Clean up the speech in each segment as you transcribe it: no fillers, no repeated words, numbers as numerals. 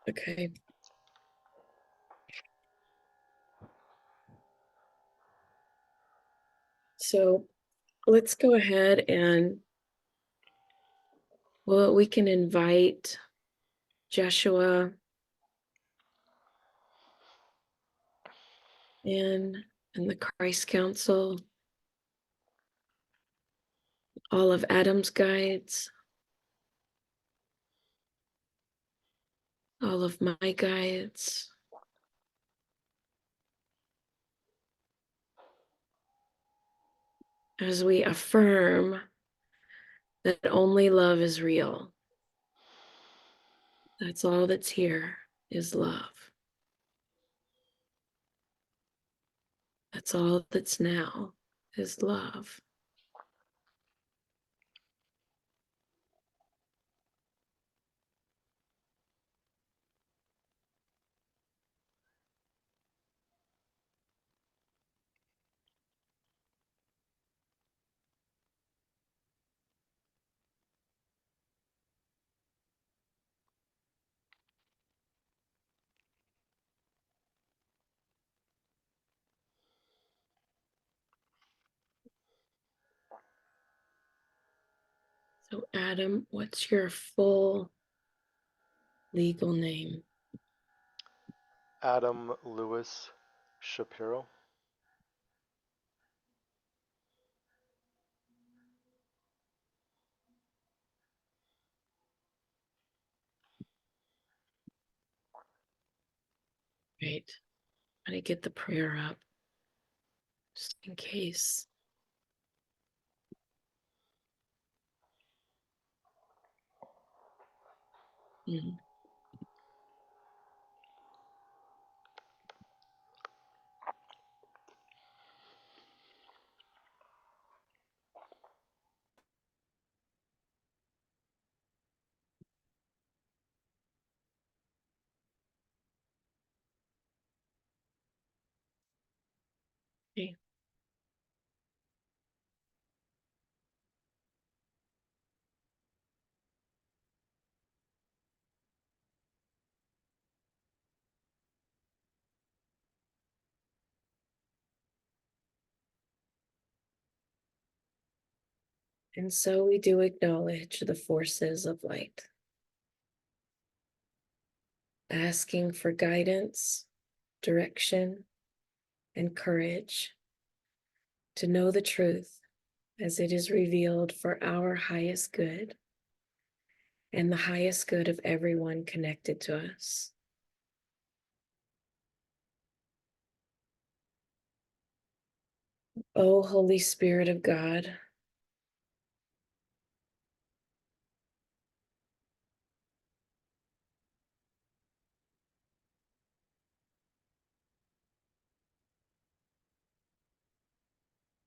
Okay. So let's go ahead and we can invite Joshua in and the Christ Council, all of Adam's guides, all of my guides, as we affirm that only love is real. That's all that's here is love. That's all that's now is love. So, Adam, what's your full legal name? Adam Lewis Shapiro. Right. I'm going to get the prayer up just in case. Mm. Okay. And so we do acknowledge the forces of light, asking for guidance, direction, and courage to know the truth as it is revealed for our highest good and the highest good of everyone connected to us. O Holy Spirit of God,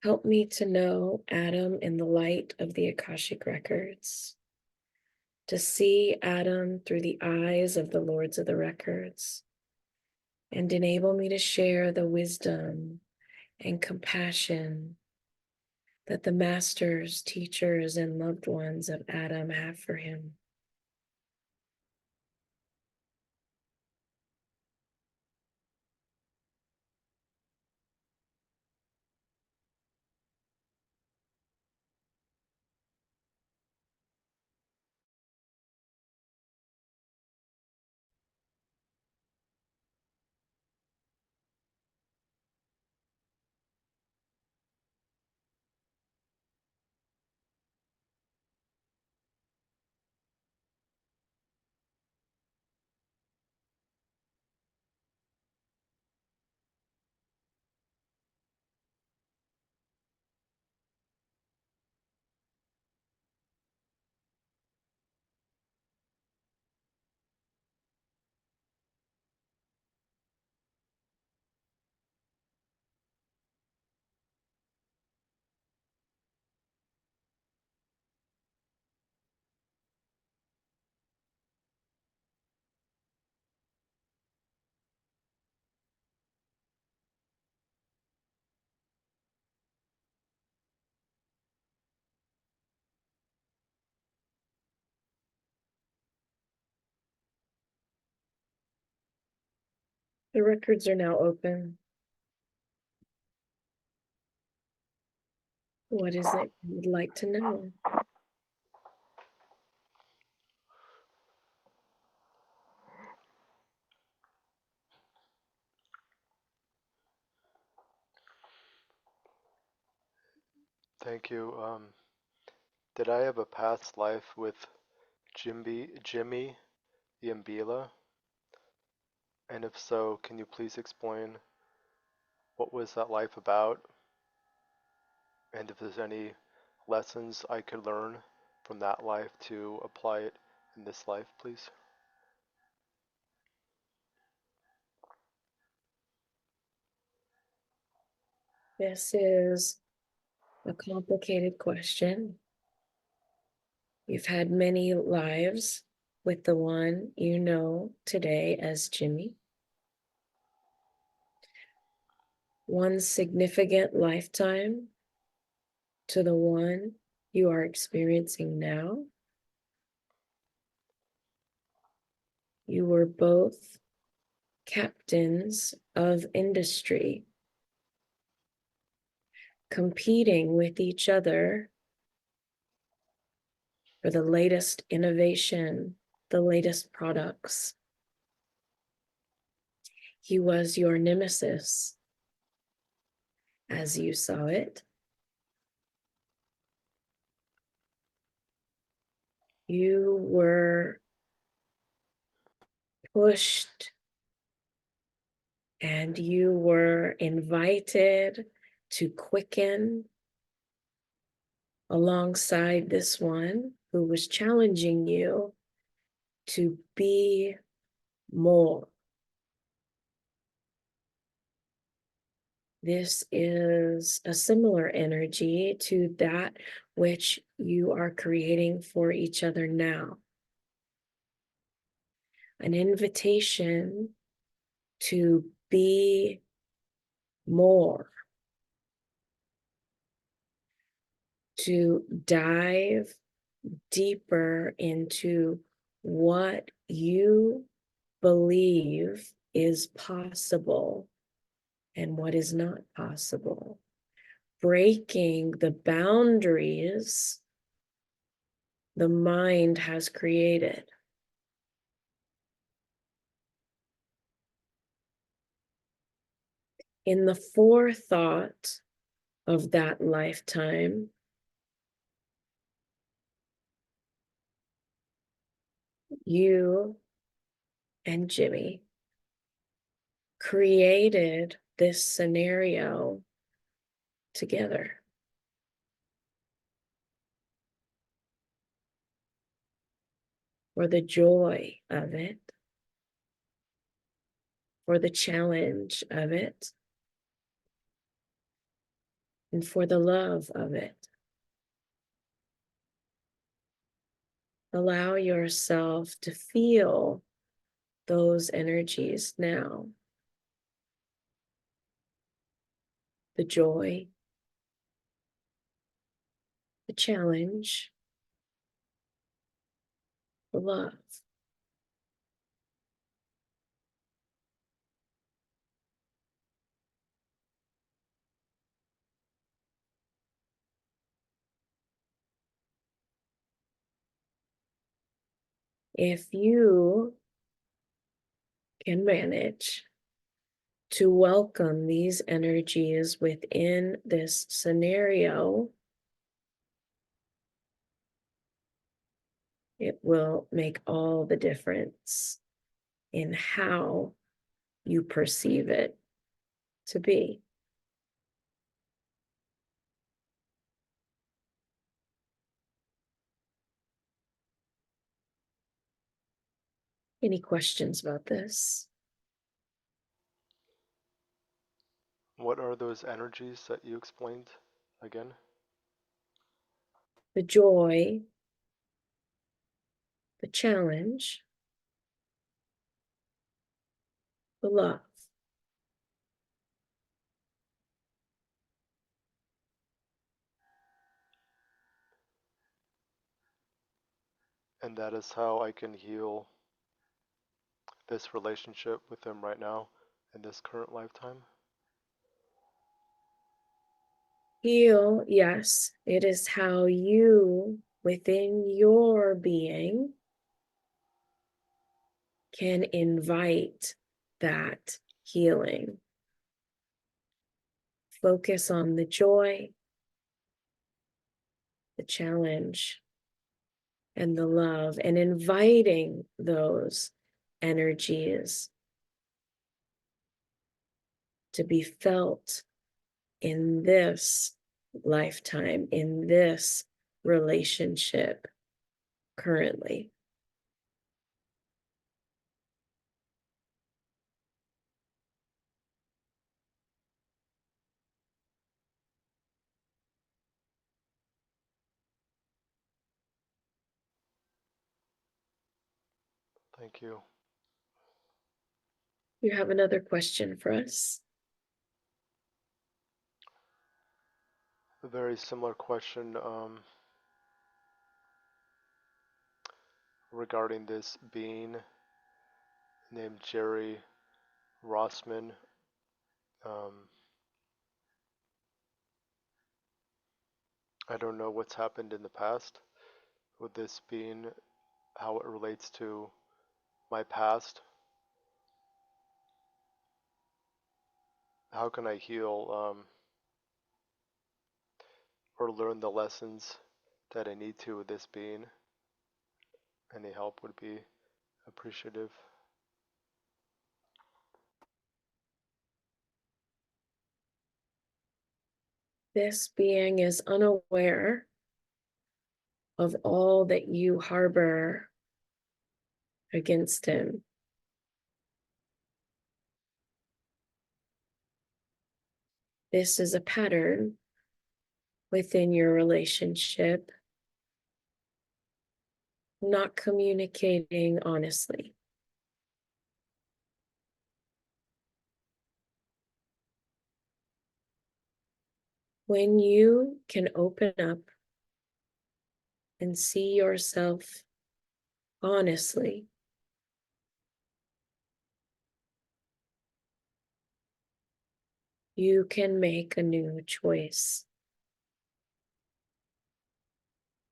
help me to know Adam in the light of the Akashic records, to see Adam through the eyes of the Lords of the records, and enable me to share the wisdom and compassion that the masters, teachers, and loved ones of Adam have for him. The records are now open. What is it you would like to know? Thank you. Did I have a past life with Jimmy the Mbila? And if so, can you please explain what was that life about? And if there's any lessons I could learn from that life to apply it in this life, please? This is a complicated question. You've had many lives with the one you know today as Jimmy. One significant lifetime to the one you are experiencing now. You were both captains of industry, competing with each other for the latest innovation, the latest products. He was your nemesis, as you saw it. You were pushed and you were invited to quicken alongside this one who was challenging you to be more. This is a similar energy to that which you are creating for each other now. An invitation to be more, to dive deeper into what you believe is possible and what is not possible, breaking the boundaries the mind has created. In the forethought of that lifetime, you and Jimmy created this scenario together. For the joy of it, for the challenge of it, and for the love of it. Allow yourself to feel those energies now. The joy, the challenge, the love. If you can manage to welcome these energies within this scenario, it will make all the difference in how you perceive it to be. Any questions about this? What are those energies that you explained again? The joy, the challenge, the love. And that is how I can heal this relationship with him right now in this current lifetime? Heal, yes, it is how you, within your being, can invite that healing. Focus on the joy, the challenge, and the love, and inviting those energies to be felt in this lifetime, in this relationship currently. Thank you. You have another question for us? A very similar question regarding this being named Jerry Rossman. Um, I don't know what's happened in the past with this being, how it relates to my past. How can I heal or learn the lessons that I need to with this being? Any help would be appreciative. This being is unaware of all that you harbor against him. This is a pattern within your relationship, not communicating honestly. When you can open up and see yourself honestly, you can make a new choice.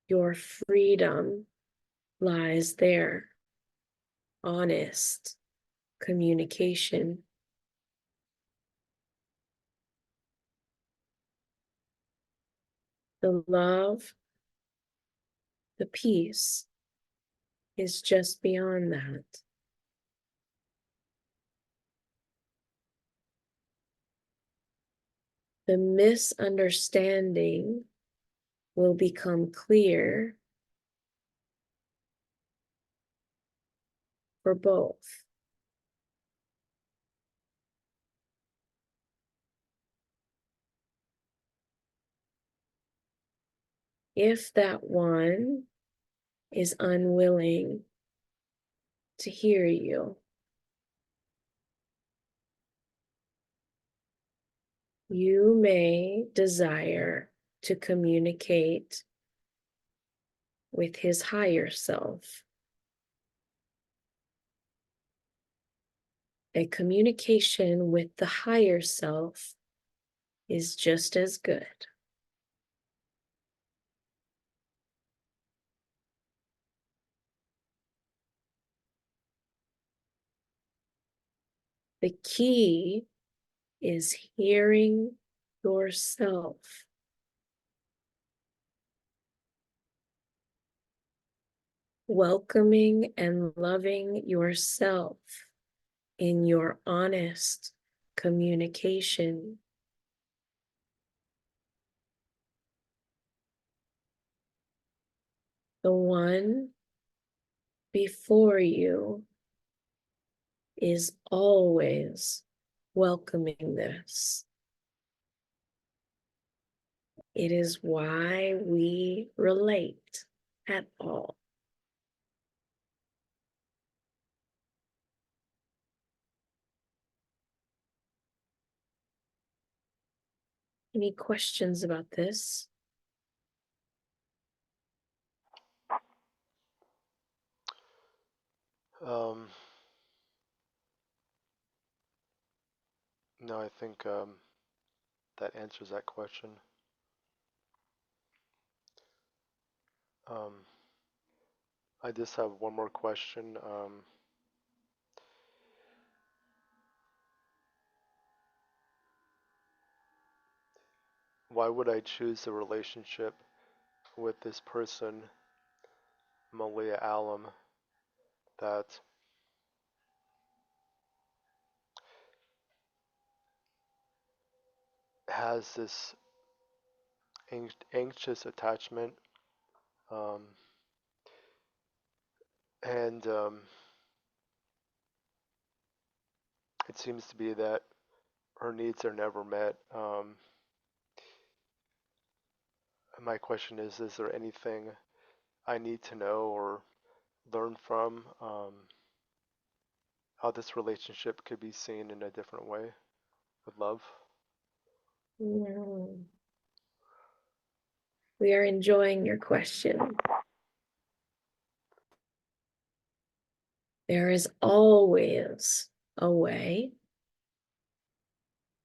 Your freedom lies there. Honest communication. The love, the peace is just beyond that. The misunderstanding will become clear for both. If that one is unwilling to hear you, you may desire to communicate with his higher self. A communication with the higher self is just as good. The key is hearing yourself. Welcoming and loving yourself in your honest communication. The one before you is always welcoming this. It is why we relate at all. Any questions about this? Um, No, I think that answers that question. Um, I just have one more question. Why would I choose a relationship with this person, Malia Alum, that has this anxious attachment, um, and it seems to be that her needs are never met. My question is there anything I need to know or learn from how this relationship could be seen in a different way with love? Mm. We are enjoying your question. There is always a way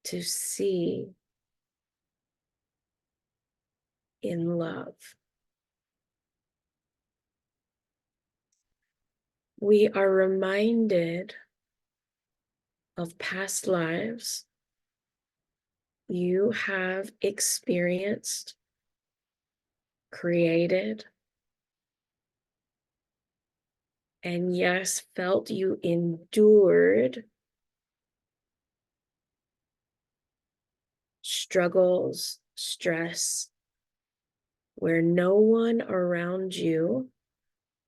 to see in love. We are reminded of past lives you have experienced, created, and yes, felt you endured struggles, stress, where no one around you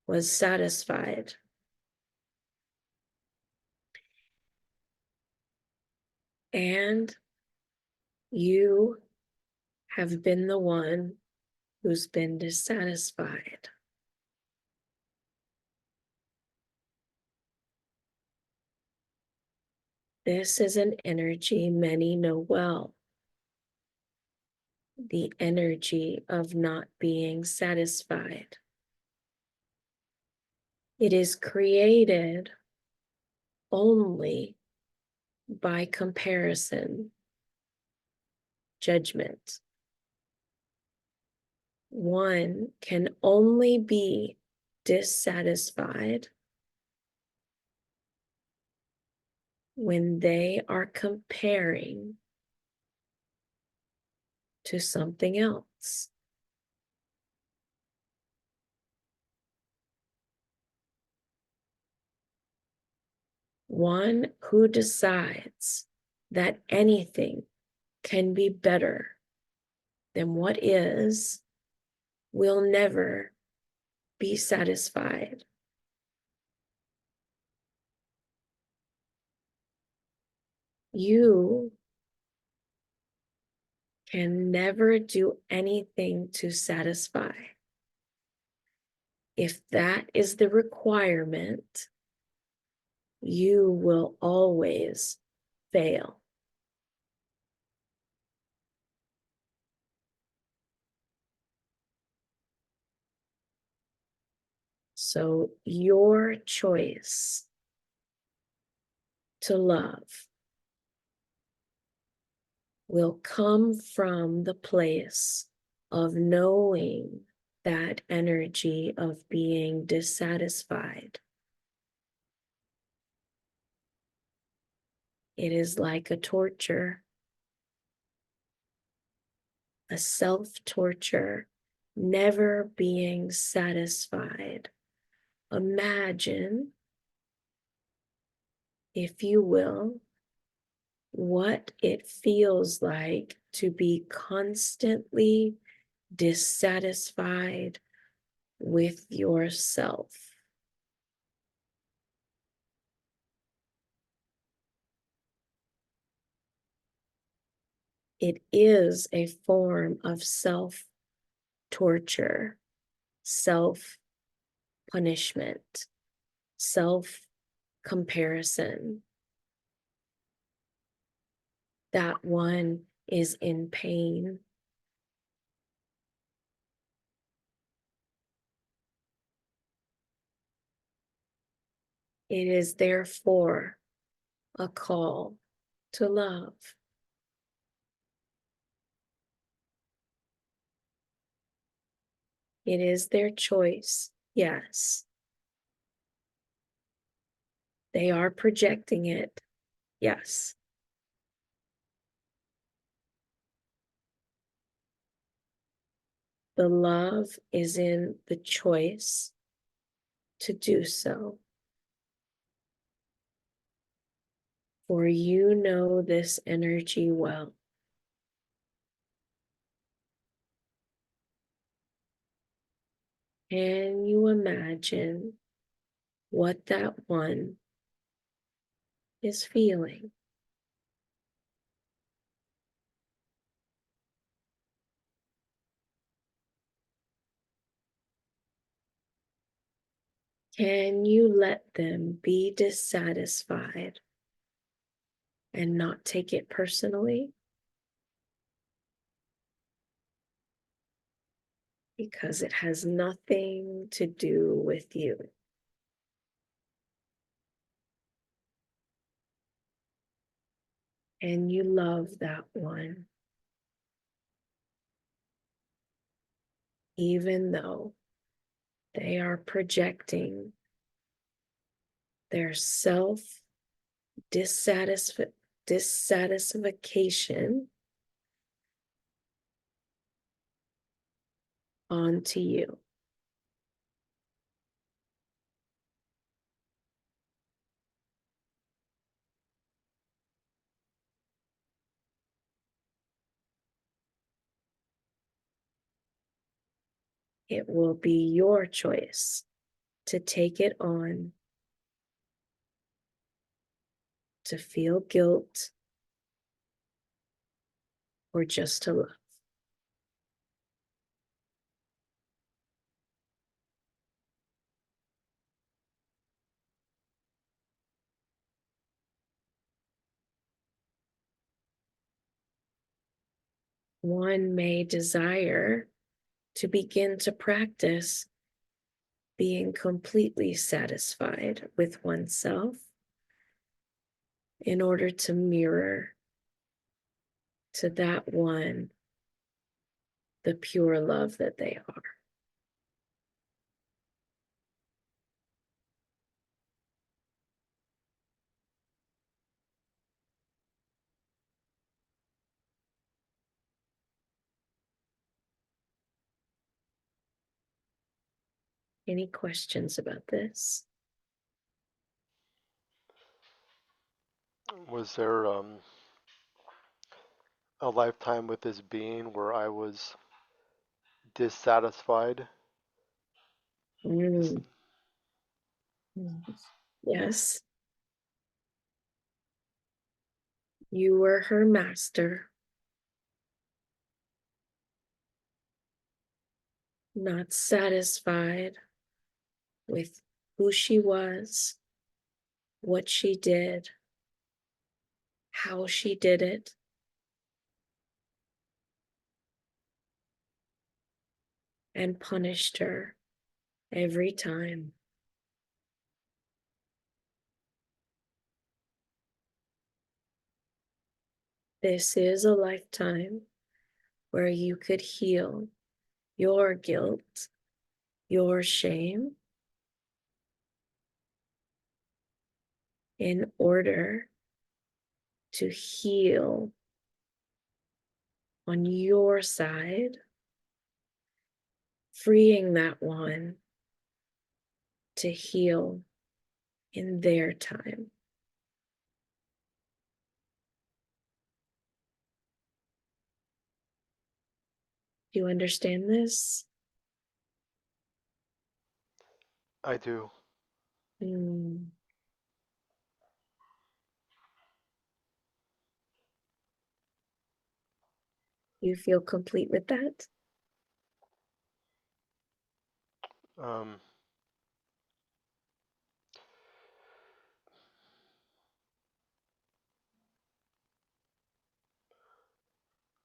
was satisfied. And you have been the one who's been dissatisfied. This is an energy many know well, the energy of not being satisfied. It is created only by comparison, judgment. One can only be dissatisfied when they are comparing to something else. One who decides that anything can be better than what is will never be satisfied. You can never do anything to satisfy. If that is the requirement, you will always fail. So your choice to love will come from the place of knowing that energy of being dissatisfied. It is like a torture, a self-torture, never being satisfied. Imagine, if you will, what it feels like to be constantly dissatisfied with yourself. It is a form of self-torture, self-punishment, self-comparison. That one is in pain. It is therefore a call to love. It is their choice, yes. They are projecting it, yes. The love is in the choice to do so. For you know this energy well. Can you imagine what that one is feeling? Can you let them be dissatisfied and not take it personally? Because it has nothing to do with you. And you love that one, even though they are projecting their self dissatisfaction onto you. It will be your choice to take it on, to feel guilt, or just to love. One may desire to begin to practice being completely satisfied with oneself in order to mirror to that one the pure love that they are. Any questions about this? Was there a lifetime with this being where I was dissatisfied? Is, Mm. Yes, you were her master, not satisfied with who she was, what she did, how she did it, and punished her every time. This is a lifetime where you could heal your guilt, your shame, in order to heal on your side, freeing that one to heal in their time. Do you understand this? I do. Mm. You feel complete with that? Um,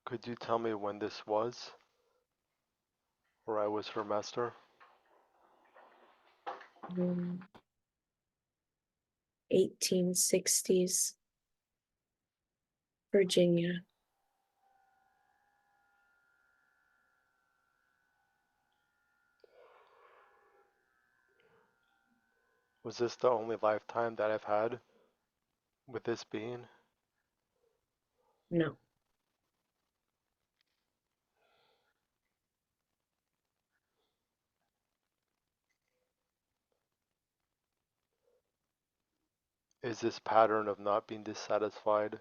could you tell me when this was, where I was her master? 1860s. Virginia. Was this the only lifetime that I've had with this being? No, Is this pattern of not being dissatisfied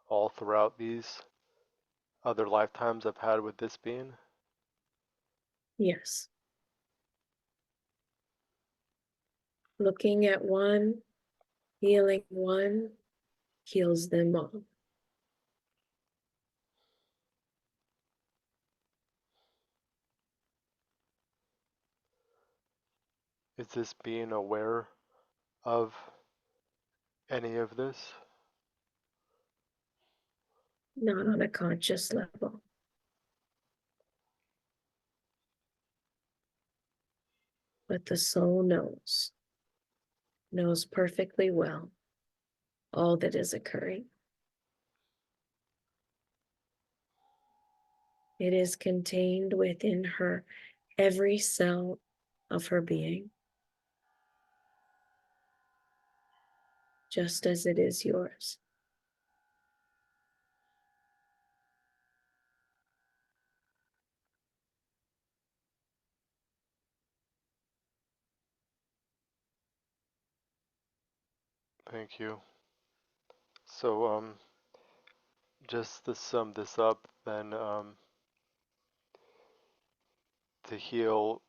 all throughout these other lifetimes I've had with this being? yes. Looking at one, healing one, heals them all. Is this being aware of any of this? Not on a conscious level, but the soul knows perfectly well all that is occurring. It is contained within her, every cell of her being, just as it is yours. Thank you. So, just to sum this up, then, to heal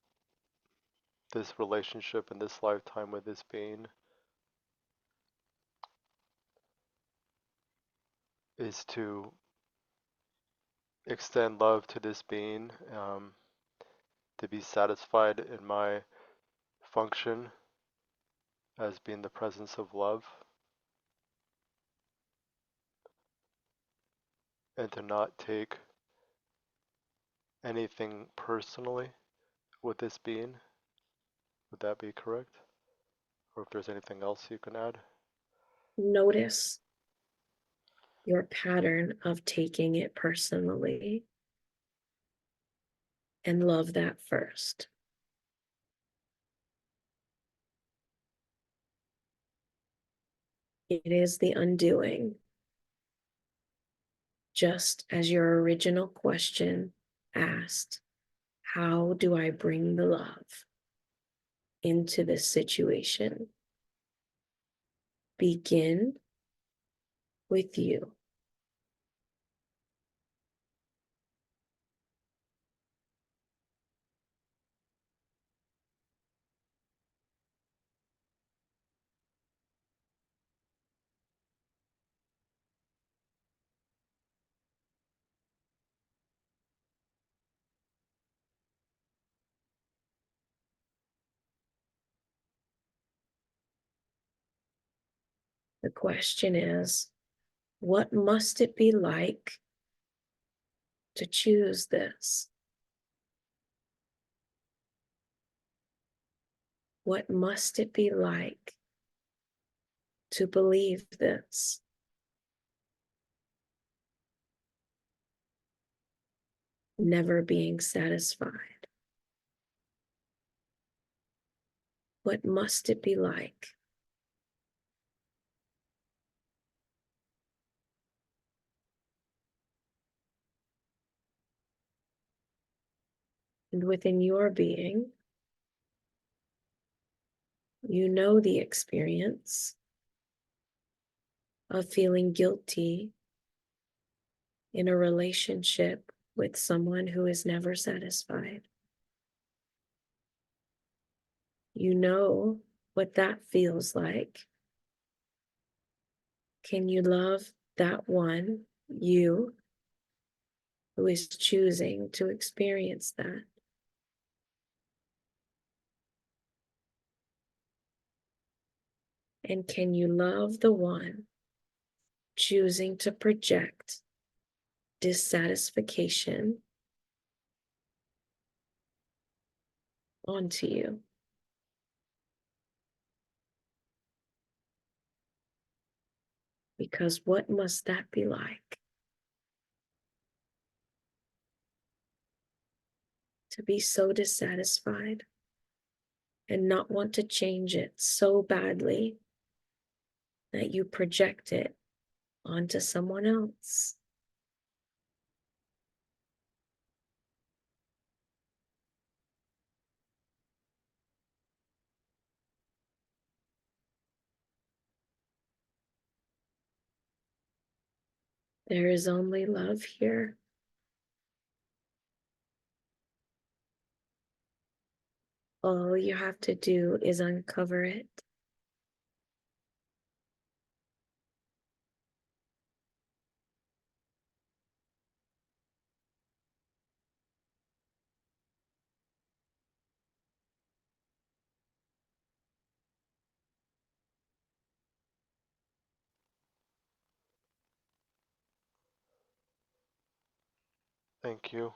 this relationship in this lifetime with this being is to extend love to this being, to be satisfied in my function as being the presence of love, and to not take anything personally with this being. Would that be correct? Or if there's anything else you can add? Notice your pattern of taking it personally and love that first. It is the undoing, just as your original question asked, how do I bring the love into this situation? Begin with you. The question is, what must it be like to choose this? What must it be like to believe this? Never being satisfied. What must it be like? And within your being, you know the experience of feeling guilty in a relationship with someone who is never satisfied. You know what that feels like. Can you love that one, you, who is choosing to experience that? And can you love the one choosing to project dissatisfaction onto you? Because what must that be like? To be so dissatisfied and not want to change it so badly that you project it onto someone else. There is only love here. All you have to do is uncover it. Thank you.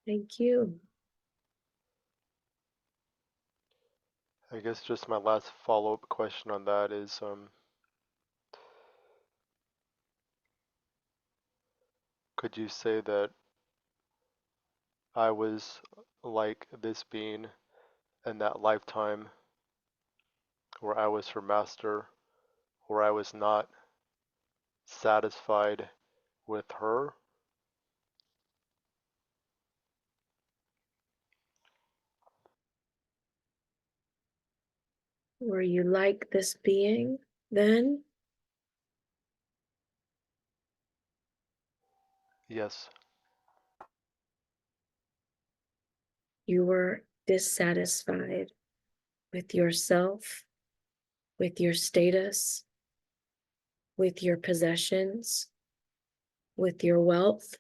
Thank you. I guess just my last follow-up question on that is, could you say that I was like this being in that lifetime where I was her master, where I was not satisfied with her? Were you like this being then? Yes. You were dissatisfied with yourself, with your status, with your possessions, with your wealth,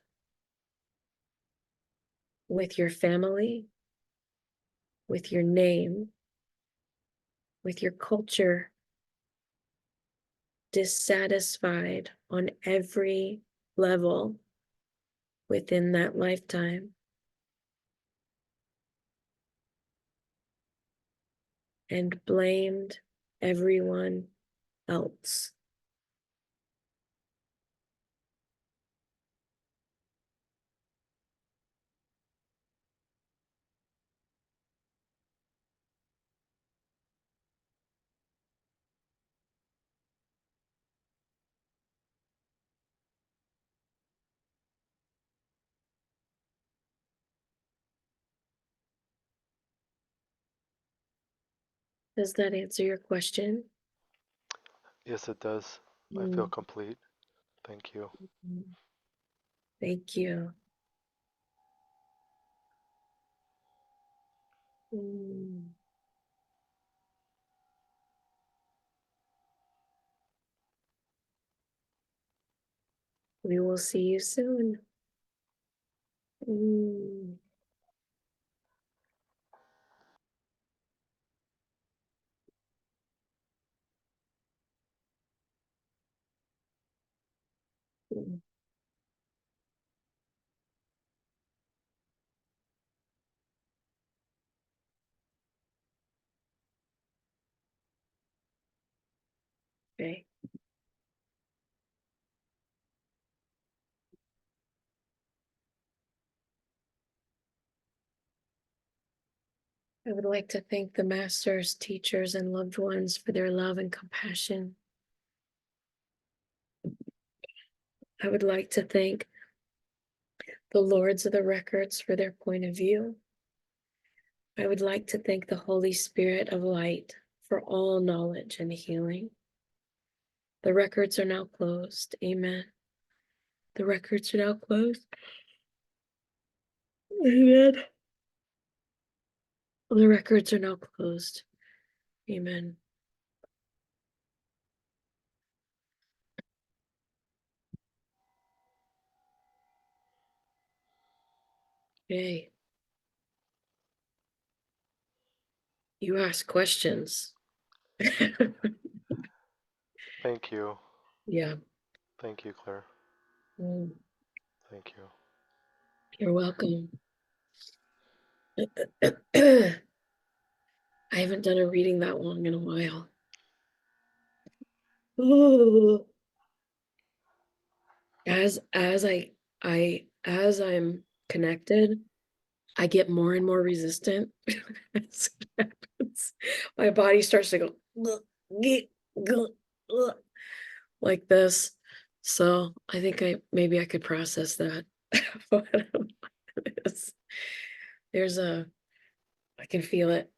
with your family, with your name, with your culture, dissatisfied on every level within that lifetime, and blamed everyone else. Does that answer your question? Yes, it does. I feel Mm, complete. Thank you. Thank you. Mm, We will see you soon. Mm, mm, Okay. I would like to thank the masters, teachers, and loved ones for their love and compassion. I would like to thank the lords of the records for their point of view. I would like to thank the Holy Spirit of light for all knowledge and healing. The records are now closed. Amen. The records are now closed. Amen. The records are now closed. Amen. Okay. You ask questions. Thank you. Yeah. Thank you, Claire. Mm, Thank you. You're welcome. I haven't done a reading that long in a while. Ooh. As I'm connected, I get more and more resistant. As it happens. My body starts to go "Ugh, geh, gah, ugh," like this. So I think maybe I could process that. But I don't know what it is. There's a I can feel it.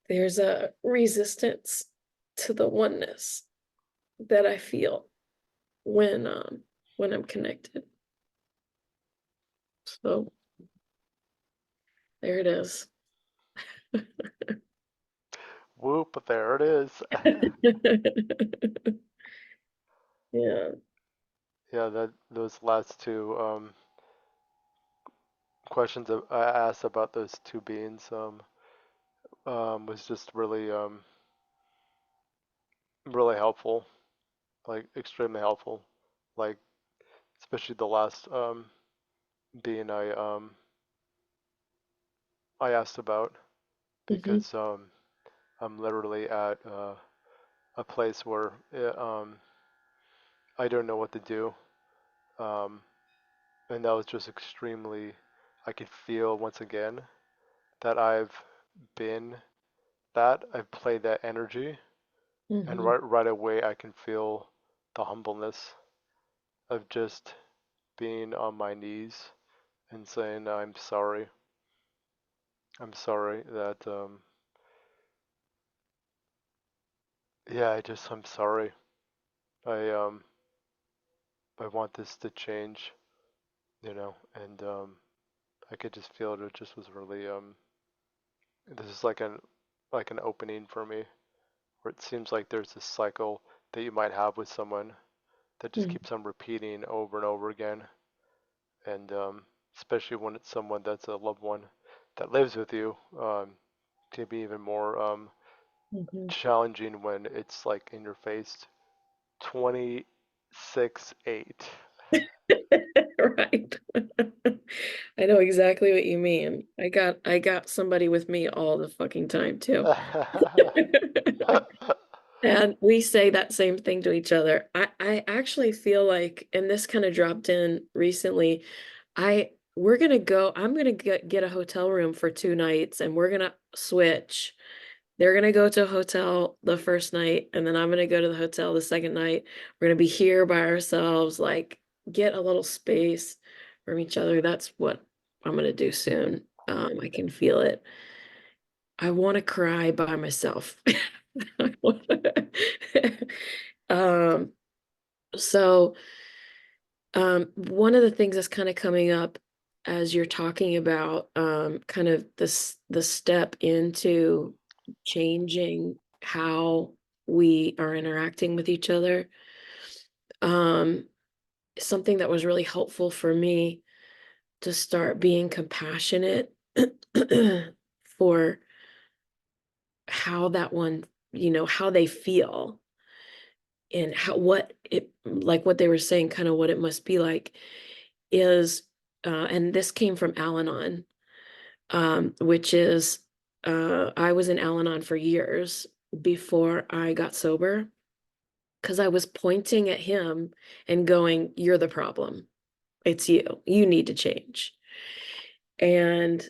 There's a resistance to the oneness that I feel when I'm connected. So there it is. Whoop, there it is. Yeah. Yeah, that those last two questions that I asked about those two beings was just really helpful, like extremely helpful, like especially the last being I asked about Hmm. because I'm literally at a place where I don't know what to do, um, and that was just extremely. I could feel once again that been I've played that energy, and Hmm. right away I can feel the humbleness of just being on my knees and saying I'm sorry. I'm sorry that yeah, I'm sorry. I um I want this to change, and I could just feel it. It just was really this is like an opening for me where it seems like there's this cycle that you might have with someone that just Hmm. keeps on repeating over and over again, and especially when it's someone that's a loved one that lives with you, can be even more Hmm. challenging when it's like in your face 26/8. Right. I know exactly what you mean. I got somebody with me all the fucking time too. And we say that same thing to each other. I actually feel like, and this kind of dropped in recently, I'm gonna get a hotel room for 2 nights and we're gonna switch. They're gonna go to a hotel the first night, and then I'm gonna go to the hotel the second night. We're gonna be here by ourselves, like get a little space from each other. That's what I'm gonna do soon. I can feel it. I want to cry by myself. Um, so one of the things that's kind of coming up as you're talking about kind of the step into changing how we are interacting with each other. Um, Something that was really helpful for me to start being compassionate for how that one, how they feel and how what it like what they were saying, kind of what it must be like is and this came from Al-Anon, which is I was in Al-Anon for years before I got sober because I was pointing at him and going, "You're the problem. It's you. You need to change." And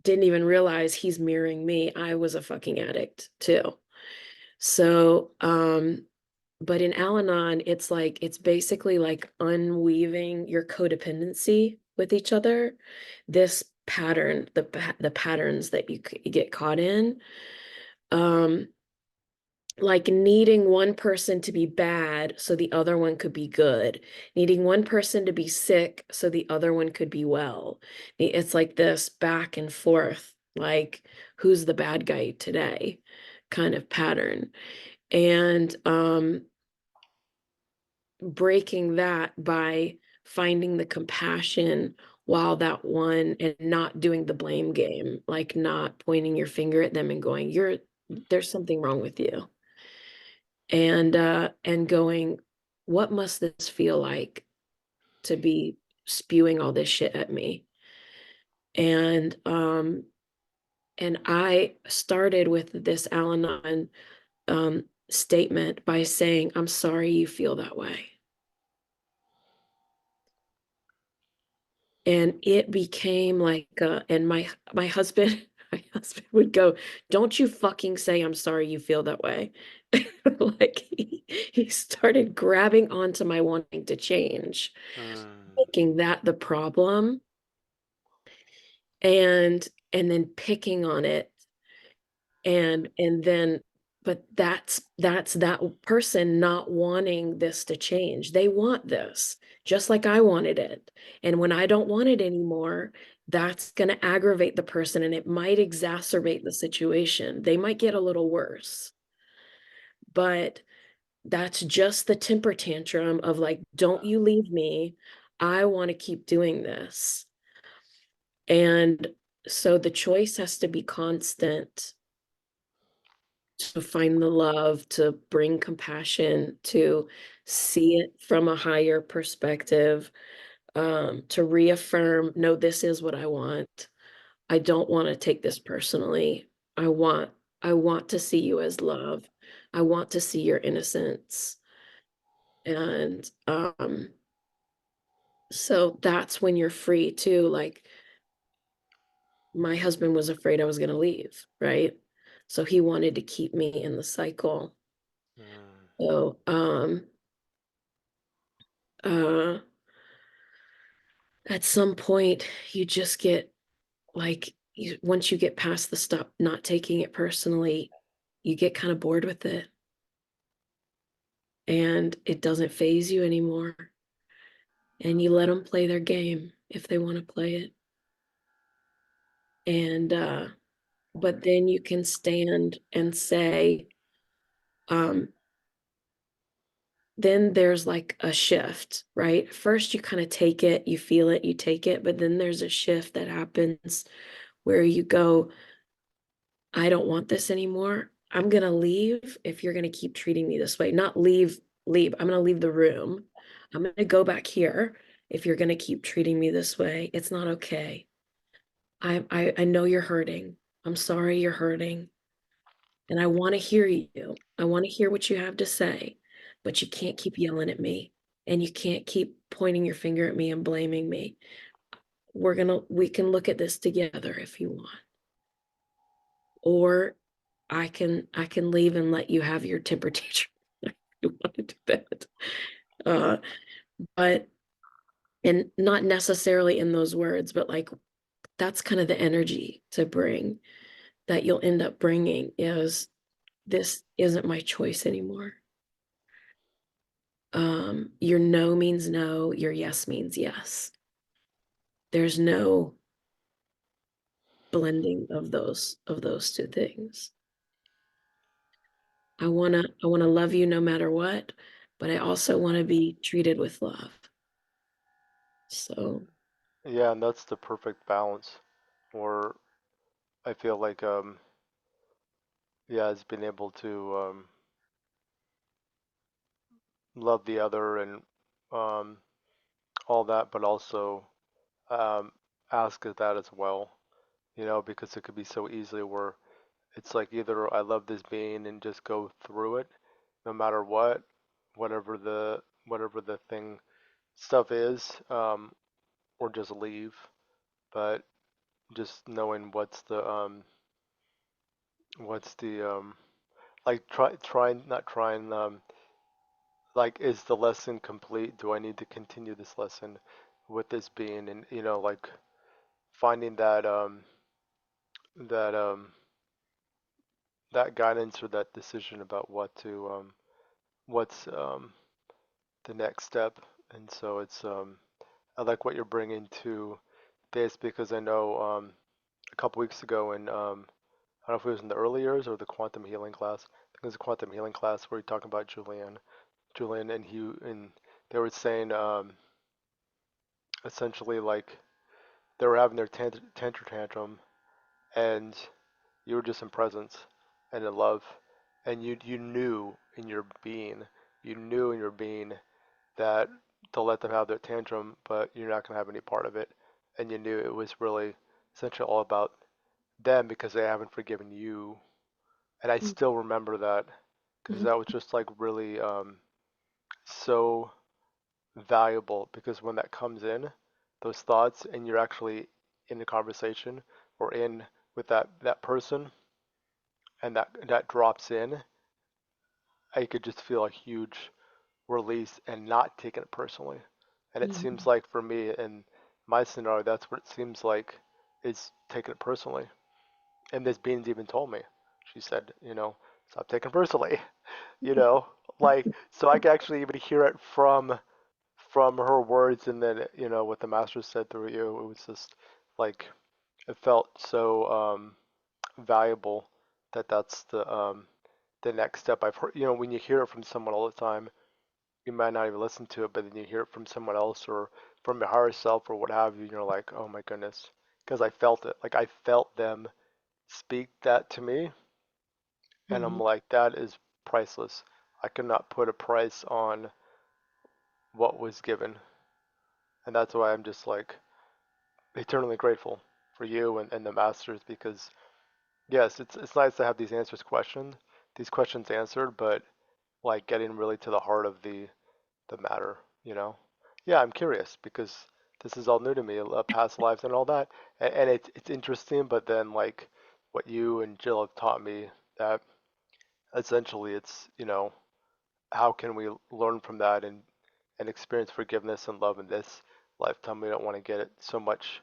didn't even realize he's mirroring me. I was a fucking addict too. So, but in Al-Anon, it's basically like unweaving your codependency with each other. This pattern, the patterns that you get caught in, um, like needing one person to be bad so the other one could be good, needing one person to be sick so the other one could be well. It's like this back and forth, like who's the bad guy today kind of pattern. And breaking that by finding the compassion while that one and not doing the blame game, like not pointing your finger at them and going, there's something wrong with you. And going, what must this feel like to be spewing all this shit at me? And I started with this Al-Anon statement by saying, I'm sorry you feel that way. And it became like, and my husband, my husband would go, "Don't you fucking say I'm sorry you feel that way." Like he started grabbing onto my wanting to change, Mm. making that the problem, and then picking on it, and then, but that's that person not wanting this to change. They want this just like I wanted it. And when I don't want it anymore, that's going to aggravate the person and it might exacerbate the situation. They might get a little worse. But that's just the temper tantrum of like, don't you leave me. I want to keep doing this. And so the choice has to be constant to find the love, to bring compassion, to see it from a higher perspective, to reaffirm, no, this is what I want. I don't want to take this personally. I want, I want to see you as love. I want to see your innocence. And so that's when you're free too. Like my husband was afraid I was going to leave, right? So he wanted to keep me in the cycle. Mm. So uh at some point you just get like once you get past the stop not taking it personally, you get kind of bored with it and it doesn't phase you anymore, and you let them play their game if they want to play it. And but then you can stand and say, um then there's like a shift, right? First you kind of take it, you feel it, you take it, but then there's a shift that happens where you go, I don't want this anymore. I'm gonna leave if you're gonna keep treating me this way. Not leave, leave. I'm gonna leave the room. I'm gonna go back here if you're gonna keep treating me this way. It's not okay. I know you're hurting. I'm sorry you're hurting. And I want to hear you. I want to hear what you have to say, but you can't keep yelling at me and you can't keep pointing your finger at me and blaming me. We can look at this together if you want. Or I can leave and let you have your temper tantrum. If you want to do that. Uh, but and not necessarily in those words, but like that's kind of the energy to bring that you'll end up bringing is this isn't my choice anymore. Your no means no, your yes means yes. There's no blending of those two things. I wanna love you no matter what, but I also want to be treated with love. So Yeah, and that's the perfect balance. Or I feel like yeah, it's been able to love the other and um all that, but also um ask that as well. Because it could be so easily where it's like either I love this being and just go through it no matter what, whatever the thing stuff is, or just leave. But just knowing what's the like trying not trying like is the lesson complete? Do I need to continue this lesson with this being? And like finding that that guidance or that decision about what's the next step. And so I like what you're bringing to this because I know a couple weeks ago in I don't know if it was in the early years or the quantum healing class. I think it was a quantum healing class where you talking about Julian, and they were saying essentially like they were having their tantrum, and you were just in presence and in love, and you knew in your being that to let them have their tantrum, but you're not gonna have any part of it, and you knew it was really essentially all about them because they haven't forgiven you. And I still remember that because Mhm. that was just like really so valuable, because when that comes in, those thoughts, and you're actually in the conversation or in with that person, and that drops in, I could just feel a huge release and not taking it personally. And it seems Mhm. like for me in my scenario, that's what it seems like, is taking it personally. And this Beans even told me. She said, stop taking it personally. You know, like, so I could actually even hear it from her words, and then what the master said through you. It was just like, it felt so valuable, that's the next step. I've heard, when you hear it from someone all the time, you might not even listen to it, but then you hear it from someone else or from your higher self or what have you, and you're like, oh my goodness, because I felt it. Like, I felt them speak that to me, and I'm Mhm. like, that is priceless. I could not put a price on what was given, and that's why I'm just like eternally grateful for you and the masters, because yes, it's nice to have these questions answered, but like getting really to the heart of the matter, you know? Yeah, I'm curious because this is all new to me, past lives and all that, and it's interesting. But then like what you and Jill have taught me, that essentially it's, how can we learn from that and experience forgiveness and love in this lifetime? We don't want to get it so much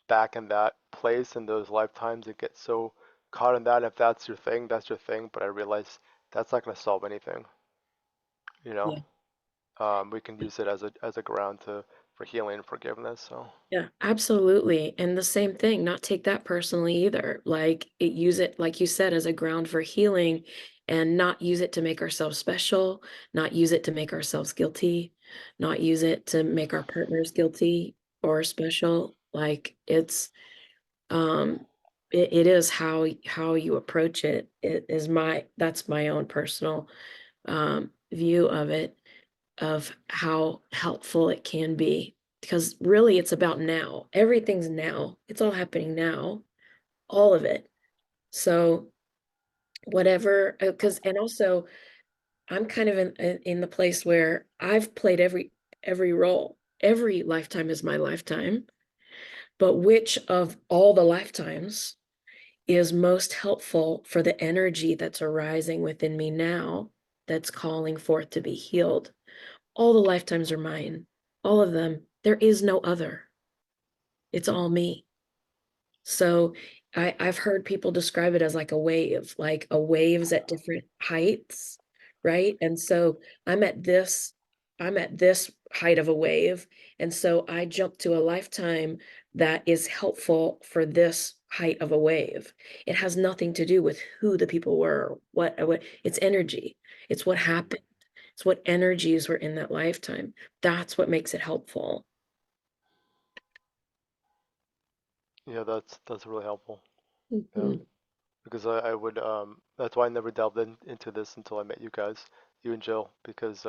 back in that place in those lifetimes and get so caught in that. If that's your thing, that's your thing. But I realize that's not going to solve anything. You know, Yeah. we can use it as a ground to for healing and forgiveness. So Yeah, absolutely. And the same thing, not take that personally either. Like use it, like you said, as a ground for healing and not use it to make ourselves special, not use it to make ourselves guilty, not use it to make our partners guilty or special. Like um it is how you approach it. It is that's my own personal view of it, of how helpful it can be. Because really, it's about now. Everything's now. It's all happening now, all of it. So, whatever, because, and also, I'm kind of in the place where I've played every role. Every lifetime is my lifetime, but which of all the lifetimes is most helpful for the energy that's arising within me now, that's calling forth to be healed? All the lifetimes are mine. All of them. There is no other. It's all me. So I've heard people describe it as like a waves at different heights, right? And so I'm at this, I'm at this height of a wave. And so I jump to a lifetime that is helpful for this height of a wave. It has nothing to do with who the people were, what it's energy. It's what happened. It's what energies were in that lifetime. That's what makes it helpful. yeah, that's really helpful. Yeah, Mhm. because I would that's why I never delved into this until I met you guys, you and Jill, because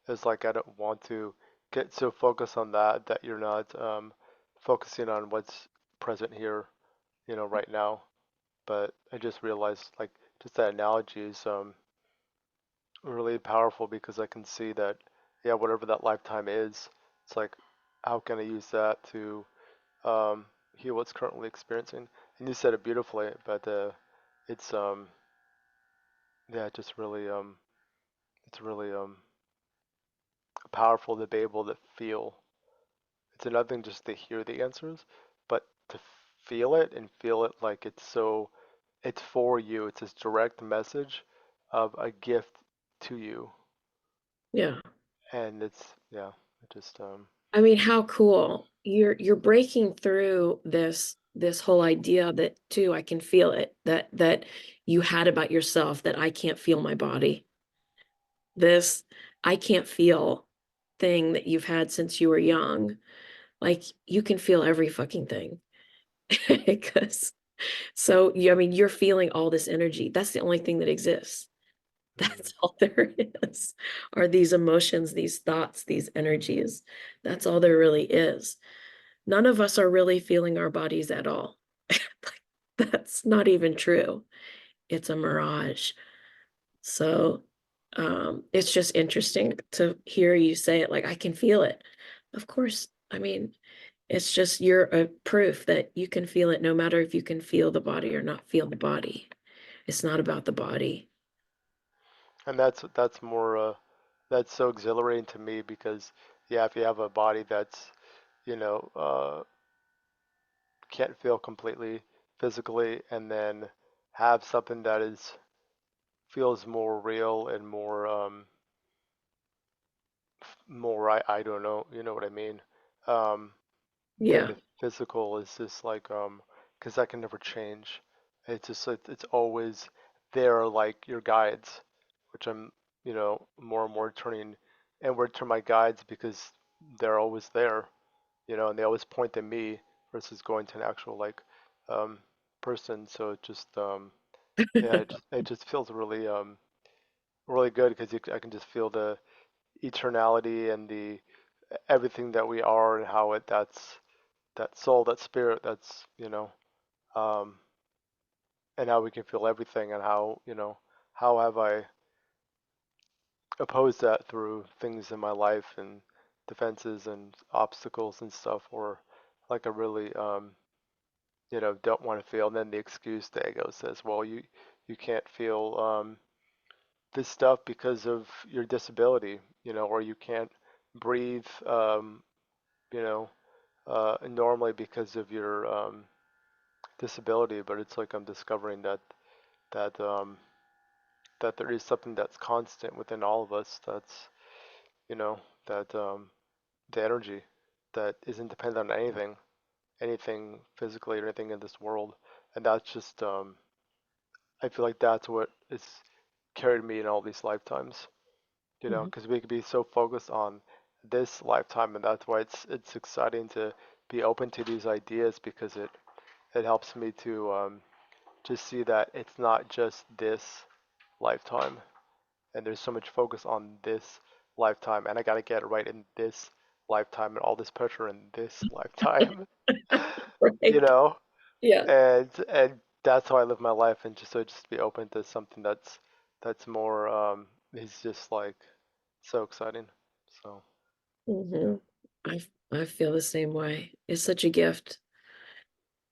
it's like I don't want to get so focused on that you're not focusing on what's present here, right now. But I just realized, like, just that analogy is really powerful, because I can see that, yeah, whatever that lifetime is, it's like, how can I use that to heal what's currently experiencing? And you said it beautifully, but it's yeah, just really it's really powerful to be able to feel. It's another thing just to hear the answers, but to feel it like it's for you. It's this direct message of a gift to you, Yeah. and it's, yeah, it just I mean, how cool. You're breaking through this whole idea that too, I can feel it, that you had about yourself, that I can't feel my body. This I can't feel thing that you've had since you were young. Like you can feel every fucking thing. Because so I mean, you're feeling all this energy. That's the only thing that exists. mm, That's all there is, are these emotions, these thoughts, these energies. That's all there really is. None of us are really feeling our bodies at all. That's not even true. It's a mirage. So, It's just interesting to hear you say it, like, I can feel it. Of course, I mean, it's just you're a proof that you can feel it no matter if you can feel the body or not feel the body. It's not about the body. And that's more that's so exhilarating to me because yeah, if you have a body that's you know can't feel completely physically, and then have something that is feels more real and more more I don't know, you know what I mean, um than Yeah. the physical is just like because that can never change. It's just it's always there like your guides, which I'm more and more turning inward to my guides because they're always there, and they always point at me versus going to an actual like um person. So it just yeah, it just feels really really good because I can just feel the eternality and the everything that we are and how that's that soul, that spirit, that's um, and how we can feel everything, and how how have I opposed that through things in my life and defenses and obstacles and stuff, or like I really don't want to feel, and then the excuse the ego says, well, you can't feel this stuff because of your disability, or you can't breathe you know normally because of your disability. But it's like I'm discovering that that there is something that's constant within all of us. That's you know that the energy that isn't dependent on anything physically or anything in this world, and that's just I feel like that's what has carried me in all these lifetimes. Mhm. Because we could be so focused on this lifetime, and that's why it's exciting to be open to these ideas because it helps me to just see that it's not just this lifetime, and there's so much focus on this lifetime, and I gotta get it right in this lifetime, and all this pressure in this lifetime, you Right. know, Yeah. and that's how I live my life, and just be open to something that's more is just like so exciting. So hmm I feel the same way. It's such a gift.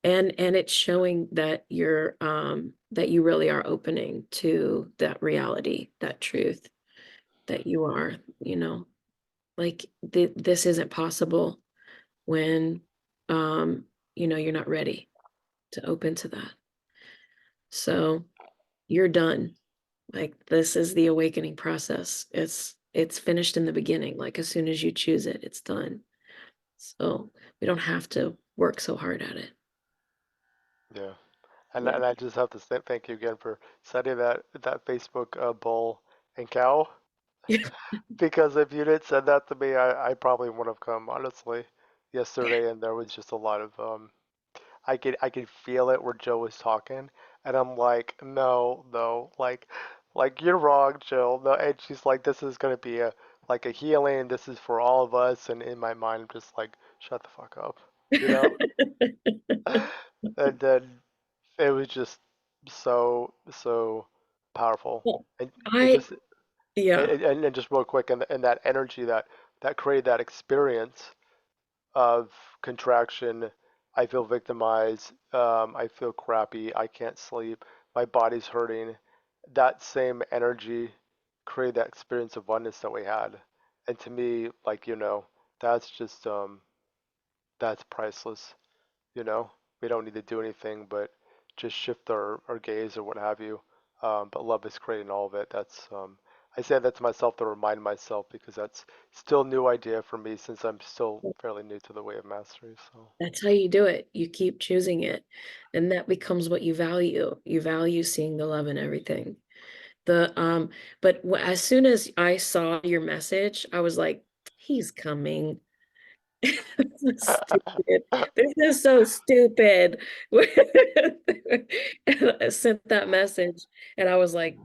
And it's showing that that you really are opening to that reality, that truth that you are, like this isn't possible when you're not ready to open to that. So you're done. Like this is the awakening process. It's finished in the beginning. Like as soon as you choose it, it's done. So we don't have to work so hard at it. yeah, and Yeah. and I just have to say thank you again for setting that Facebook bull and cow. Because if you didn't send that to me, I probably wouldn't have come, honestly, yesterday. And there was just a lot of I could feel it where Joe was talking, and I'm like, no, no, like you're wrong, Jill. No, and she's like, this is gonna be a like a healing. This is for all of us. And in my mind, I'm just like, shut the fuck up, you know. And then it was just so powerful, Well, and I just yeah. and just real quick, and that energy that created that experience of contraction. I feel victimized. I feel crappy. I can't sleep. My body's hurting. That same energy created that experience of oneness that we had. And to me, like, that's just, that's priceless. You know, we don't need to do anything but just shift our gaze or what have you. But love is creating all of it. That's, I say that to myself to remind myself because that's still a new idea for me since I'm still fairly new to the way of mastery. So. That's how you do it. You keep choosing it. And that becomes what you value. You value seeing the love in everything. The but as soon as I saw your message, I was like, he's coming. This is stupid. This is so stupid. And I sent that message and I was like,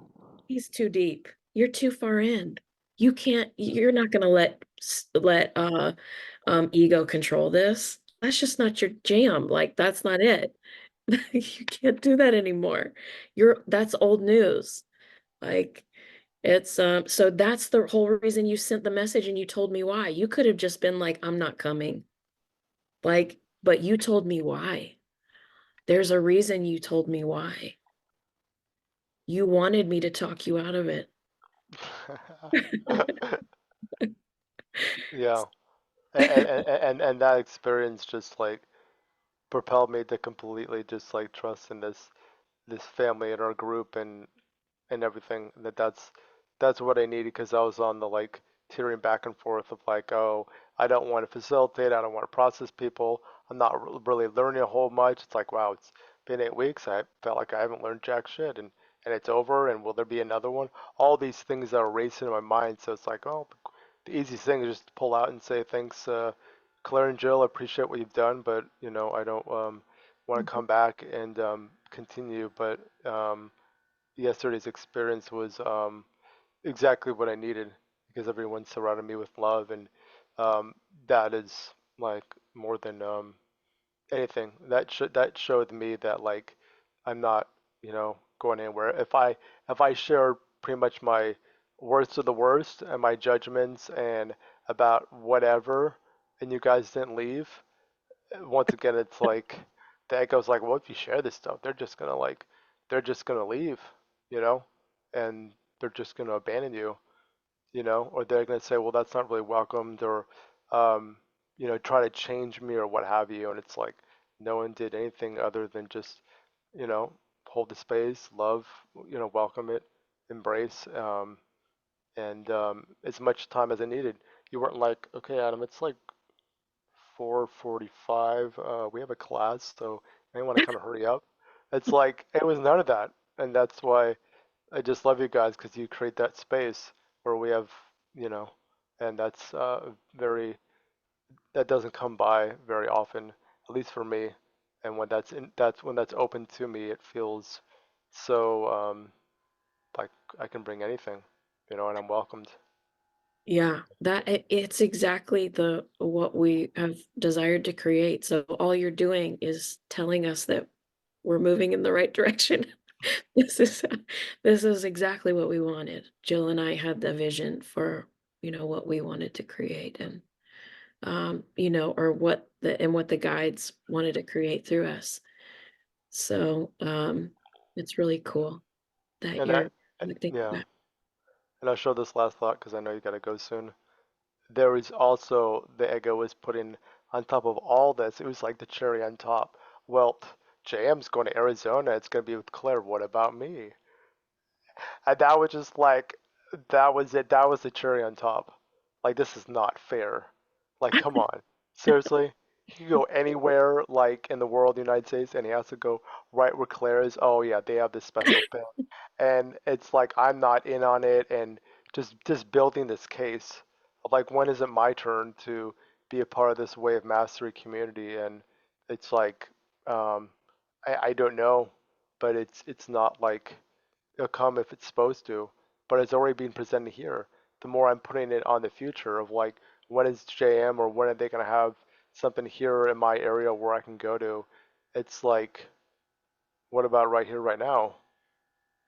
he's too deep. You're too far in. You're not gonna let ego control this. That's just not your jam. Like that's not it. You can't do that anymore. That's old news. Like It's so that's the whole reason you sent the message and you told me why. You could have just been like, I'm not coming. Like, but you told me why. There's a reason you told me why. You wanted me to talk you out of it. Yeah, and that experience just like propelled me to completely just like trust in this family in our group and everything. That's what I needed because I was on the like teetering back and forth of like, oh, I don't want to facilitate, I don't want to process people. I'm not really learning a whole much. It's like, wow, it's been 8 weeks. I felt like I haven't learned jack shit, and it's over. And will there be another one? All these things are racing in my mind. So it's like, oh, the easiest thing is just to pull out and say thanks, Claire and Jill. I appreciate what you've done, but I don't want to come back and continue. But yesterday's experience was exactly what I needed because everyone surrounded me with love, and that is like more than anything. That showed me that like I'm not going anywhere. If I share pretty much my worst of the worst and my judgments and about whatever, and you guys didn't leave, once again it's like the echo's like, well, if you share this stuff, they're just gonna leave, you know, and they're just gonna abandon you, or they're gonna say, well, that's not really welcomed, or um, try to change me or what have you, and it's like no one did anything other than just, you know, hold the space, love, welcome it, embrace, and as much time as I needed. You weren't like, okay, Adam, it's like 4:45. We have a class, so I want to kind of hurry up. It's like it was none of that, and that's why I just love you guys because you create that space where we have, you know, and that's that doesn't come by very often, at least for me. And that's when that's open to me, it feels so like I can bring anything, and I'm welcomed. Yeah, it's exactly the what we have desired to create. So all you're doing is telling us that we're moving in the right direction. This is this is exactly what we wanted. Jill and I had the vision for, what we wanted to create and or what the guides wanted to create through us. So, it's really cool that And that, you're connecting with yeah, that. and I'll show this last thought because I know you gotta go soon. There is also the ego was putting on top of all this. It was like the cherry on top. Well, JM's going to Arizona. It's going to be with Claire. What about me? And that was just like, that was it. That was the cherry on top. Like, this is not fair. Like, come on. Seriously? He can go anywhere, like, in the world, the United States, and he has to go right where Claire is. Oh, yeah, they have this special thing. And it's like, I'm not in on it, and just building this case of, like, when is it my turn to be a part of this way of mastery community? And it's like, um, I don't know, but it's not like it'll come if it's supposed to, but it's already being presented here. The more I'm putting it on the future of like, when is JM or when are they going to have something here in my area where I can go to? It's like, what about right here, right now?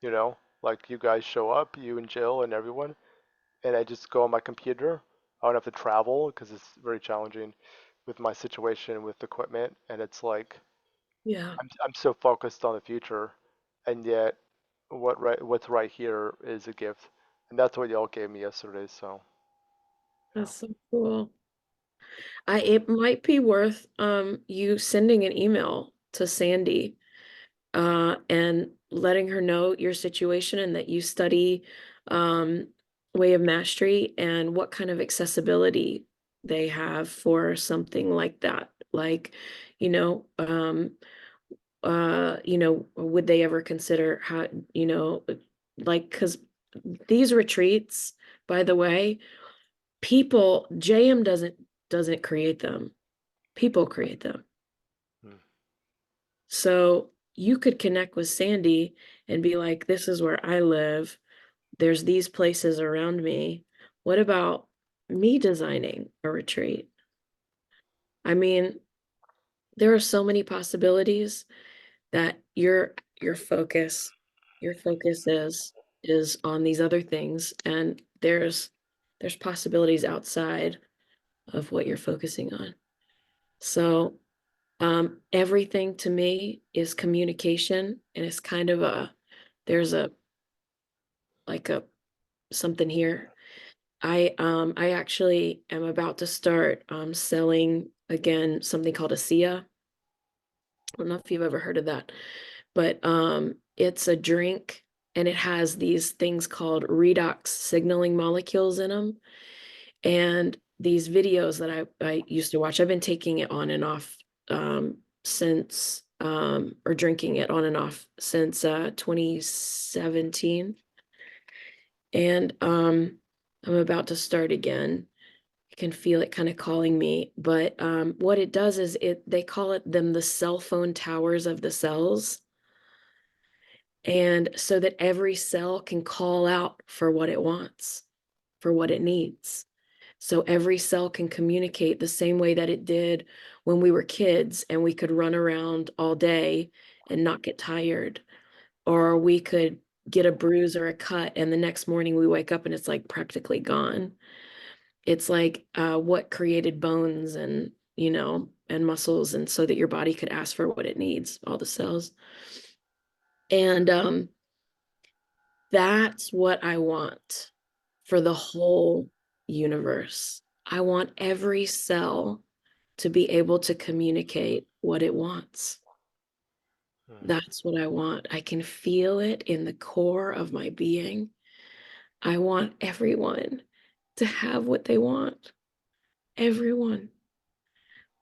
You know, like you guys show up, you and Jill and everyone, and I just go on my computer. I don't have to travel because it's very challenging with my situation with equipment, and it's like Yeah, I'm so focused on the future, and yet what's right here is a gift, and that's what y'all gave me yesterday. So yeah, that's so cool. It might be worth you sending an email to Sandy and letting her know your situation and that you study um Way of Mastery and what kind of accessibility they have for something like that. Like, you know, um would they ever consider how, like, because these retreats, by the way, JM doesn't create them. People create them. mm, So you could connect with Sandy and be like, this is where I live. There's these places around me. What about me designing a retreat? I mean, there are so many possibilities that your focus is. is on these other things, and there's possibilities outside of what you're focusing on. So everything to me is communication, and it's kind of there's a like a something here. I actually am about to start selling again something called a SIA. I don't know if you've ever heard of that, but it's a drink, and it has these things called redox signaling molecules in them. And these videos that I used to watch, I've been taking it on and off since or drinking it on and off since 2017. And I'm about to start again. I can feel it kind of calling me. But what it does is they call it them the cell phone towers of the cells. And so that every cell can call out for what it wants, for what it needs. So every cell can communicate the same way that it did when we were kids and we could run around all day and not get tired, or we could get a bruise or a cut and the next morning we wake up and it's like practically gone. It's like what created bones and, and muscles, and so that your body could ask for what it needs, all the cells. And that's what I want for the whole universe. I want every cell to be able to communicate what it wants. Hmm. That's what I want. I can feel it in the core of my being. I want everyone to have what they want. Everyone.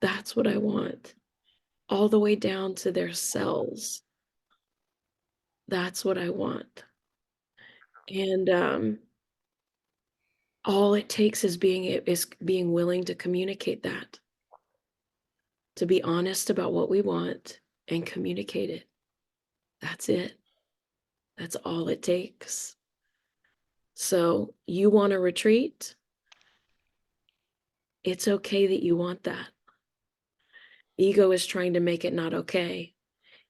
That's what I want. All the way down to their cells. That's what I want. And all it takes is being willing to communicate that, to be honest about what we want and communicate it. That's it. That's all it takes. So you want to retreat? It's okay that you want that. Ego is trying to make it not okay,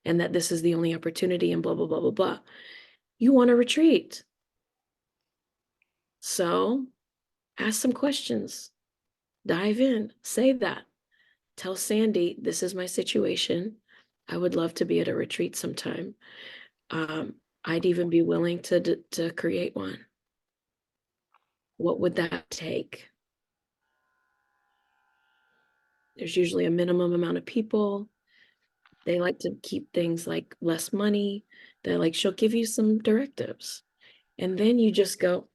and that this is the only opportunity and blah, blah, blah, blah, blah. You want to retreat. So ask some questions, dive in, say that. Tell Sandy, this is my situation. I would love to be at a retreat sometime. I'd even be willing to create one. What would that take? There's usually a minimum amount of people. They like to keep things like less money. They're like, she'll give you some directives. And then you just go,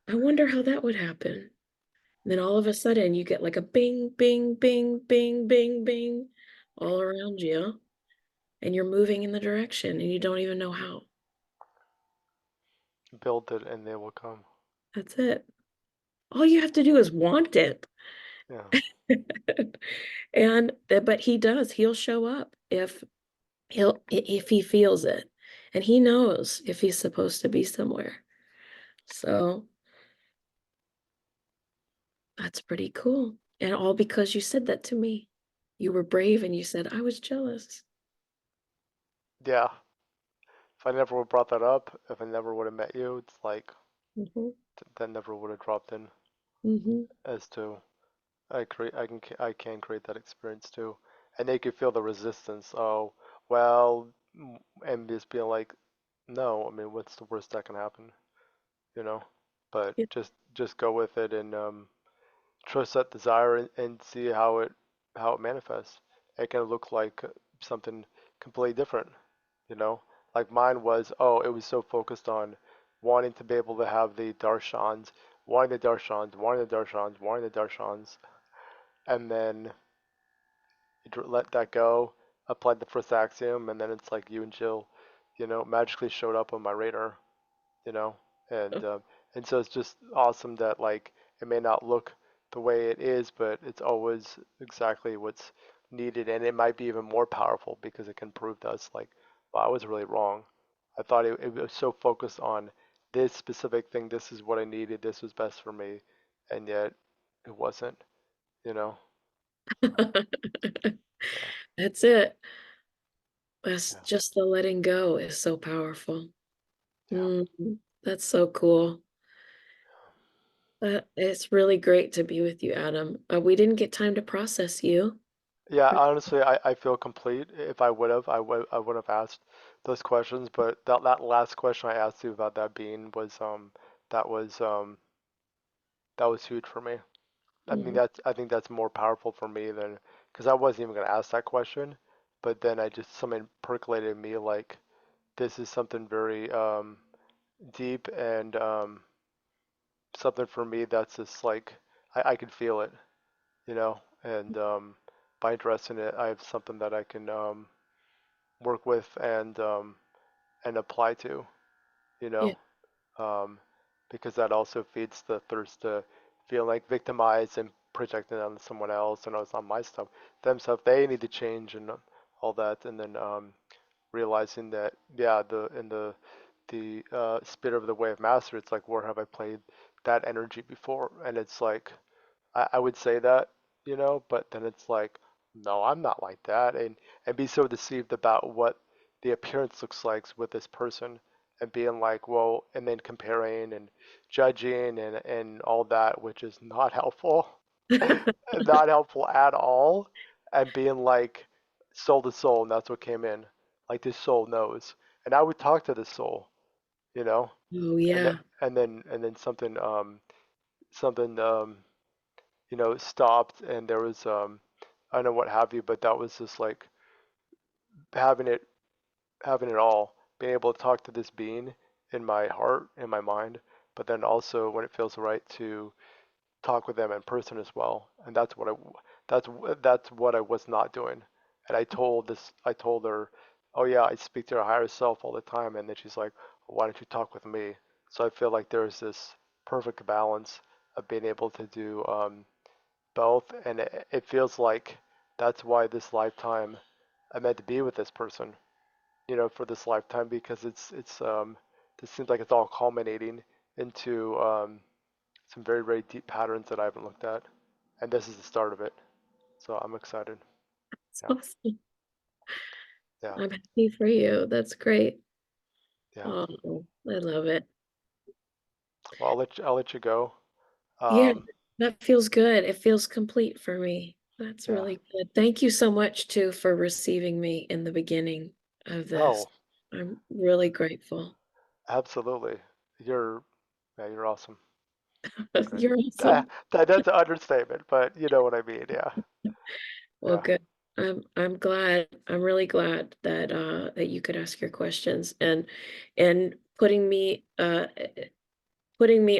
I wonder how that would happen. And then all of a sudden you get like a bing, bing, bing, bing, bing, bing all around you. And you're moving in the direction and you don't even know how. Build it and they will come. That's it. All you have to do is want it. Yeah. And but he does. He'll show up if he feels it. And he knows if he's supposed to be somewhere. So that's pretty cool. And all because you said that to me. You were brave and you said, I was jealous. Yeah. If I never would have brought that up, if I never would have met you, it's like Hmm. that never would have dropped in Hmm. as to I can create that experience too. And they could feel the resistance. Oh, well, and just being like, no, I mean, what's the worst that can happen, you know? But Yeah. just go with it and trust that desire and see how it manifests. It can look like something completely different, you know? Like mine was, oh, it was so focused on wanting to be able to have the darshans, wanting the darshans, wanting the darshans, wanting the darshans, and then you let that go, applied the first axiom, and then it's like you and Jill, magically showed up on my radar, you know, and um, and so it's just awesome that like it may not look the way it is, but it's always exactly what's needed, and it might be even more powerful because it can prove to us like, well, I was really wrong. I thought it was so focused on this specific thing. This is what I needed. This was best for me, and yet it wasn't. You know? Yeah. That's it. That's Yeah. just the letting go is so powerful. Yeah. Mm, that's so cool. It's really great to be with you, Adam. We didn't get time to process you. Yeah, honestly, I feel complete. If I would have asked those questions, but that last question I asked you about that being was that was um that was huge for me. Mm, I think that's more powerful for me than because I wasn't even gonna ask that question, but then I just something percolated in me like this is something very deep and something for me that's just like I can feel it, you know, and by addressing it, I have something that I can work with and apply to, you yeah. know, um, because that also feeds the thirst to feel like victimized and projecting it on someone else and it's on my stuff, them stuff they need to change and all that, and then realizing that yeah, the in the spirit of the way of master, it's like where have I played that energy before, and it's like I would say that, you know, but then it's like, no, I'm not like that, and be so deceived about what the appearance looks like with this person, and being like, well, and then comparing and judging and all that, which is not helpful, not helpful at all, and being like soul to soul, and that's what came in, like this soul knows, and I would talk to this soul, you know, Oh, and th- yeah. and then something you know, stopped and there was I don't know what have you, but that was just like having it having it all, being able to talk to this being in my heart, in my mind, but then also when it feels right to talk with them in person as well. And that's that's what I was not doing. And I told her, "Oh yeah, I speak to her higher self all the time." And then she's like, "Why don't you talk with me?" So I feel like there's this perfect balance of being able to do both, and it feels like that's why this lifetime I meant to be with this person, you know, for this lifetime because it's this seems like it's all culminating into some very very deep patterns that I haven't looked at, and this is the start of it. So I'm excited. It's Yeah, awesome. yeah, I'm happy for you. That's great. yeah. Oh, I love it. Well, I'll let you go. Yeah, Um, that feels good. It feels complete for me. That's yeah. really good. Thank you so much too for receiving me in the beginning of this. Oh, I'm really grateful. absolutely. You're yeah, you're awesome. Good. You're awesome. That's an understatement, but you know what I mean. Yeah, Well, yeah, good. I'm glad. I'm really glad that that you could ask your questions and putting me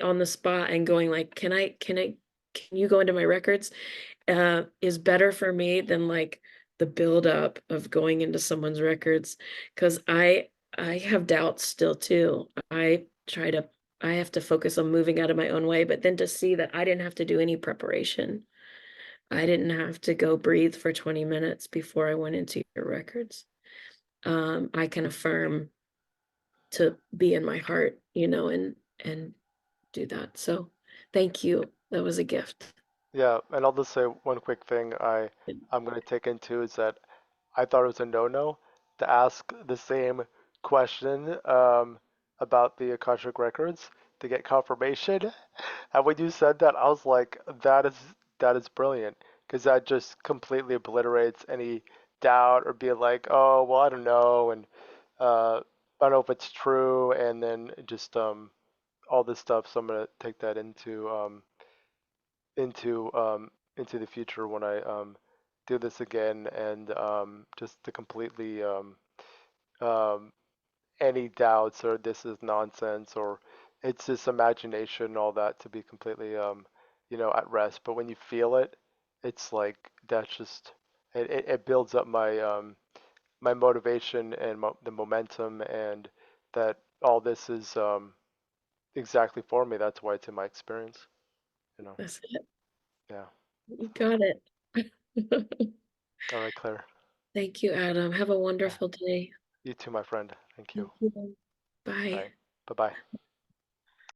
on the spot and going like, can you go into my records?" Is better for me than like the buildup of going into someone's records because I have doubts still too. I have to focus on moving out of my own way, but then to see that I didn't have to do any preparation. I didn't have to go breathe for 20 minutes before I went into your records. I can affirm to be in my heart, and do that. So thank you. That was a gift. yeah. And I'll just say one quick thing I'm gonna take into is that I thought it was a no-no to ask the same question about the Akashic records to get confirmation. And when you said that, I was like, that is brilliant because that just completely obliterates any doubt or being like, oh, well, I don't know, and I don't know if it's true, and then just all this stuff. So I'm gonna take that into into the future when I do this again, and just to completely um, any doubts or this is nonsense or it's just imagination and all that to be completely you know, at rest. But when you feel it, it's like that's just it builds up my my motivation and the momentum, and that all this is exactly for me. That's why it's in my experience, you know. That's it. Yeah. You got it. All right, Claire. Thank you, Adam. Have a Yeah. wonderful day. You too, my friend. Thank you. Thank you. All Bye. right. Bye bye.